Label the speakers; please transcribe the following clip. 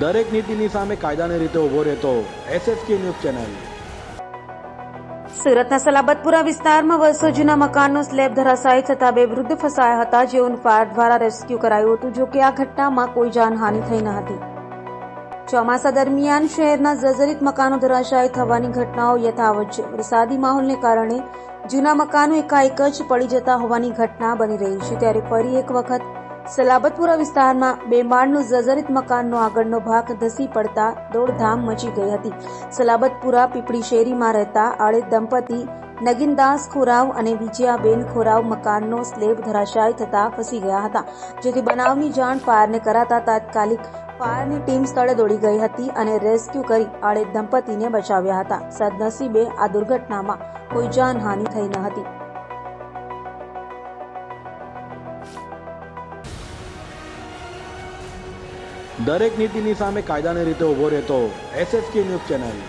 Speaker 1: દરેક નીતિની સામે કાયદાની રીતે ઊભો રહેતો SSK ન્યૂઝ ચેનલ।
Speaker 2: સુરતના સલાબતપુરા વિસ્તારમાં વર્ષો જૂના મકાનનો સ્લેબ ધરાશાયી થતા બે વૃદ્ધ ફસાયા હતા, જેઓનું ફાયર દ્વારા રેસ્ક્યુ કરાયું હતું। જો કે આ ઘટનામાં કોઈ જાનહાનિ થઈ ન હતી। ચોમાસા દરમિયાન શહેરના જર્જરિત મકાનો ધરાશાયી થવાની ઘટનાઓ યથાવત છે। વરસાદી માહોલને કારણે જૂના મકાનો એકાએક જ પડી જતા હોવાની ઘટના બની રહી છે। ત્યારે ફરી એક વખત સલાબતપુરા વિસ્તારમાં બે માળનું જર્જરિત મકાનનો આગળનો ભાગ ધસી પડતા દોડધામ મચી ગઈ હતી। સલાબતપુરા પીપળી શેરીમાં રહેતા આળેદ દંપતી નગીનદાસ ખોરાવ અને વિજયાબેન ખોરાવ મકાનનો સ્લેબ ધરાશાયી થતા ફસી ગયા હતા, જેથી બનાવની જાણ ફાયરને કરાતા તાત્કાલિક ફાયરની ટીમ સ્થળે દોડી ગઈ હતી અને રેસ્ક્યુ કરી આળેદ દંપતીને બચાવ્યા હતા। સદનસીબે આ દુર્ઘટનામાં કોઈ જાનહાનિ થઈ ન હતી।
Speaker 1: દરેક નીતિની સામે કાયદાની રીતે ઊભો રહેતો SSK ન્યૂઝ ચેનલ।